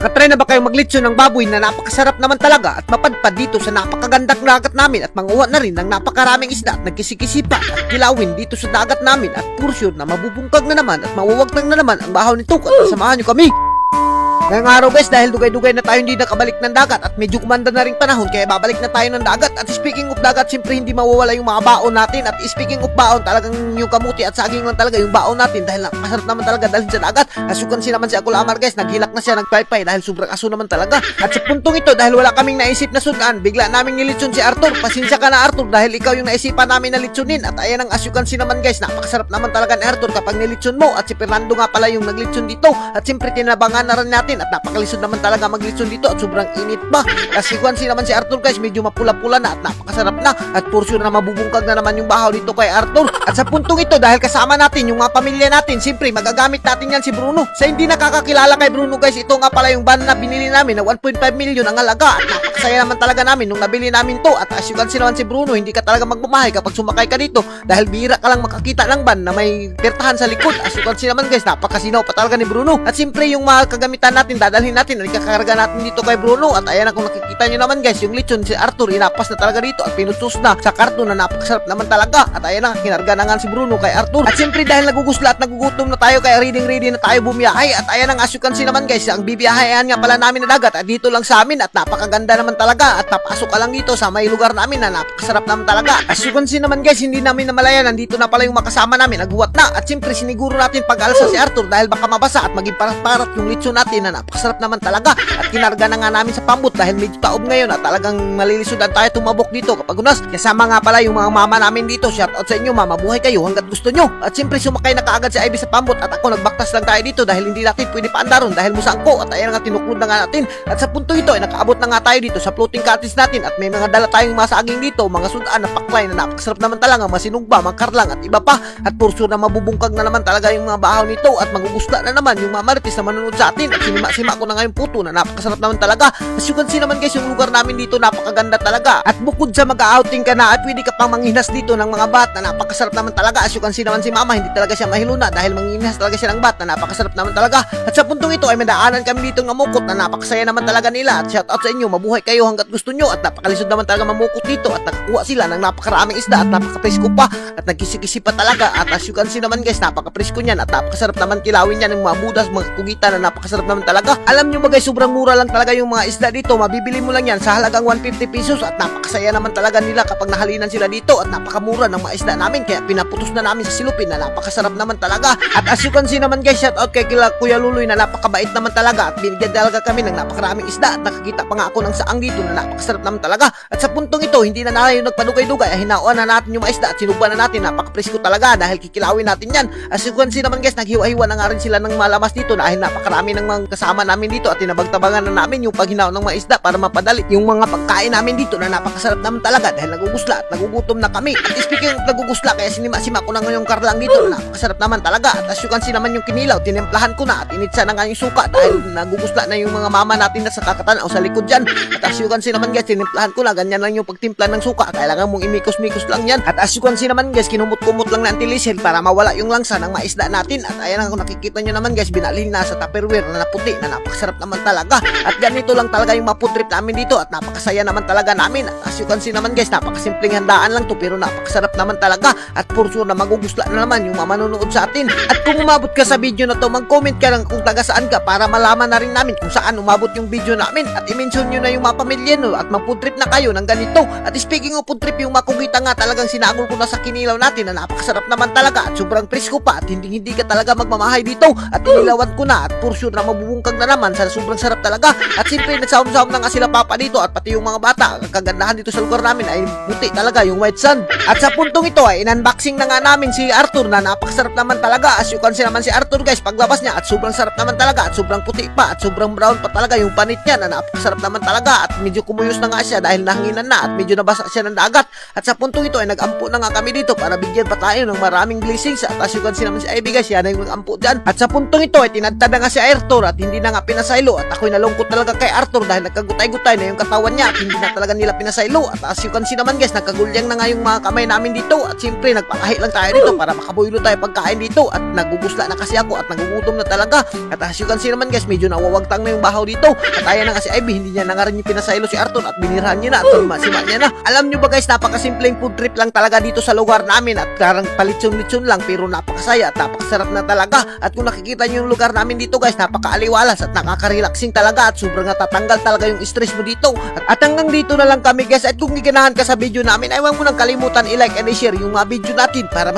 Nakatry na ba kayong maglitsyon ng baboy na napakasarap naman talaga at mapadpad dito sa napakagandang dagat namin at manguha na rin ng napakaraming isda at nagkisikisipa at kilawin dito sa dagat namin at pursyon na mabubungkag na naman at mawawagtang na naman ang bahaw nito at samahan nyo kami. Ngayong araw guys, dahil dugay-dugay na tayo hindi nakabalik ng dagat at medyo kumanda na rin panahon kaya babalik na tayo ng dagat. At speaking of dagat, siyempre hindi mawawala yung mga baon natin. At speaking of baon, talagang yung kamuti at saging lang talaga yung baon natin dahil napakasarap naman talaga dalhin sa dagat. As you can see naman si Akul Amar guys, naghilak na siya, nagpaypay dahil sobrang aso naman talaga. At sa puntong ito, dahil wala kaming naisip na sudan, bigla naming nilitson si Arthur. Pasensya ka na Arthur dahil ikaw yung naisipan namin na litsonin. At ayan ang as you can see naman guys, napakasarap naman talaga ni Arthur kapag nilitson mo. At si Fernando nga pala yung naglitson dito. At siyempre tinabangan na rin natin at napakalisod naman talaga maglitson dito at sobrang init ba. Kasi si naman si Arthur guys, medyo mapula-pula na at napakasarap na at porsyon na mabubungkag na naman yung bahaw dito kay Arthur. At sa puntong ito, dahil kasama natin yung mga pamilya natin, siyempre magagamit natin yan si Bruno. Sa hindi nakakakilala kay Bruno guys, ito nga pala yung van na binili namin na 1.5 million ang halaga at napakasaya naman talaga namin nung nabili namin to. At as you can see naman si Bruno, hindi ka talaga magmamahay kapag sumakay ka dito dahil bihira ka lang makakita ng van na may pertahan sa likod. As you can see naman guys, napakasinaw pa talaga ni Bruno. At siyempre yung mga kagamitan natin, dadalhin natin at ikakarga natin dito kay Bruno. At ayan, kung nakikita nyo naman guys, yung lechon si Arthur inapas na talaga dito at pinutos na sa karton na napakasarap naman talaga. At ayan na, kinarga na nga si Bruno kay Arthur. At siyempre dahil nagugusla at nagugutom na tayo kaya ready na tayo bumiyahe. At ayan ang as you can see naman guys, ang bibiyahean nga pala namin na dagat at dito lang sa amin at napakaganda naman talaga at napasok ka lang dito sa may lugar namin na napakasarap naman talaga. As you can see naman guys, hindi namin namalayan, nandito na pala yung makasama namin, naghuwat na. At siyempre siniguro natin pag-alsa si Arthur dahil baka mabasa at maging parat-parat yung lechon natin na napakasarap naman talaga. At kinarga na nga namin sa pambot dahil medyo taob ngayon at talagang malilisudan tayo tumabok dito kapag unas. Kasama nga pala yung mga mama namin dito. Shout out sa inyo, mama, buhay kayo hanggat gusto nyo. At siyempre sumakay na kaagad si Ivy sa pambot at ako nagbaktas lang tayo dito dahil hindi natin pwede paandaron dahil musangko. At ayan nga, tinuklod na nga natin. At sa punto ito ay nakaabot na nga tayo dito sa floating cottage natin at may mga dala tayong mga saging dito, mga sudan na paklay na napakasarap naman talaga, masinugba, mangkarlang at iba pa. At pursure na mabubungkag na naman talaga yung mga bahaw nito at magugusla na naman yung mga marites na manunod sa atin. At sinima-sima ko na nga yung puto na napakasarap naman talaga. As you can see naman guys, yung lugar namin dito napakaganda talaga. At bukod sa mag-outing ka na at pwede ka pang manghinas dito ng mga bat na napakasarap naman talaga. As you can see naman si mama, hindi talaga siya mahiluna dahil manghinas talaga siya ng bat na napakasarap naman talaga. At sa puntong ito ay madaanan kami dito ng mamukot na napakasaya naman talaga nila. At shout out sa inyo, mabuhay kayo hanggat gusto nyo. At napakalisod naman talaga mamukot dito at nakakuha sila ng napakaraming isda at napakapresko pa at nagkisi-kisi pa talaga. At as you can see naman guys, napakapresko niyan at napakasarap naman kilawin niyan ng mga budas, mga kugitan na napakasarap naman talaga. Alam nyo ba guys, sobrang mura lang talaga yung mga isda dito. Mabibili mo lang yan sa halagang 150 pesos at napakasaya naman talaga nila kapag nahalinan sila dito at napakamura ng mga isda namin kaya pinaputos na namin sa silupin na napakasarap naman talaga. At as you can see naman guys, shout out kay Kuya Luloy na napakabait naman talaga at binigyan talaga kami ng napakaraming isda at nakakita pa nga ako ng saang dito na napakasarap naman talaga. At sa puntong ito, hindi na tayo nagpadugay-dugay ay hinauan na natin yung mga isda at sinuban na natin, napakapresko talaga dahil kikilawin natin yan. As you can see naman guys, naghiwa-hiwa na nga rin sila ng malamas dito dahil napakarami ng mga kasama namin dito at tinabag-tabangan na namin yung paghinaw ng mga isda para mapadali yung mga pagkain namin dito na napakasarap naman talaga dahil nagugusla at nagugutom na kami. At speaking of nagugusla, kaya sinima-sima ko na ngayong karlang dito na napakasarap naman talaga. At as you can see naman yung kinilaw, tinemplahan ko na at initsa na nga yung suka dahil nagugusla na yung mga mama natin na sa kakatanaw sa likod dyan. At as you can see naman guys, tinemplahan ko na, ganyan lang yung pagtimpla ng suka, kailangan mong imikos-mikos lang yan. At as you can see naman guys, kinumot-kumot lang na antilisel para mawala yung langsa ng mga isda natin. At ayan, kung nakikita nyo naman guys, binalhin na sa tupperware na naputi na napakasarap naman talaga. At ganito lang talaga yung maputrip namin dito at napakasaya naman talaga namin. At as you can see naman guys, napakasimpleng handaan lang to pero napakasarap naman talaga at for sure na magugusla na naman yung mga manonood sa atin. At kung umabot ka sa video na to, mag-comment ka lang kung taga saan ka para malaman na rin namin kung saan umabot yung video namin at i-mention nyo na yung mga pamilya nyo at mag-food na kayo ng ganito. At speaking of food trip, yung makugita nga talagang sinagol ko na sa kinilaw natin na napakasarap naman talaga at sobrang presko pa at hindi ka talaga magmamahay dito at inilawan ko na at for sure na mabubungkag na naman sa sobrang sarap talaga. At siyempre nagsahom-sahom na nga sila papa dito at pati yung mga bata. Ang kagandahan dito sa lugar namin ay puti talaga yung white sand. At sa puntong ito ay in-unboxing na nga namin si Arthur na napakasarap naman talaga. As you can see naman si Arthur guys, paglabas niya at sobrang sarap naman talaga at sobrang puti pa at sobrang brown pa talaga yung panit niya na napakasarap naman talaga at medyo kumuyos na nga siya dahil nahanginan na at medyo nabasa siya ng dagat. At sa puntong ito ay nag-ampo na nga kami dito para bigyan pa tayo ng maraming blessings. At as you can see naman si Ivy guys, yan ay nag-ampo dyan. At sa puntong ito ay tinadtad na nga si Arthur at hindi na nga pinasaylo at ako'y nalungkot talaga kay Arthur dahil nagkagutay-gutay na yung katawan niya at hindi na talaga nila pinasaylo. At as you can see naman guys, nagkagulyang na nga yung mga kamay namin dito at siyempre nagpakahi lang tayo dito para makaboylo tayo pagkain dito at nagugusla na kasi ako at nagugutom na talaga. At as you can see naman guys, medyo nawawagtang na yung bahaw dito at ayan na kasi Ivy, hindi niya na nga rin yung pinasaylo si Arthur at binirhan niya na at sima niya na. Alam nyo ba guys, napakasimpleng food trip lang talaga dito sa lugar namin at karang palitsun-litsun lang pero napakasaya at napakasarap na talaga. At kung nakikita nyo yung lugar namin dito guys, napakaaliwalas at nakaka-relaxing talaga at sobrang natatanggal talaga yung stress mo dito. At hanggang dito na lang kami guys, at kung giganahan ka sa video namin ay huwag mo nang kalimutan i-like and i-share yung mga video natin para mas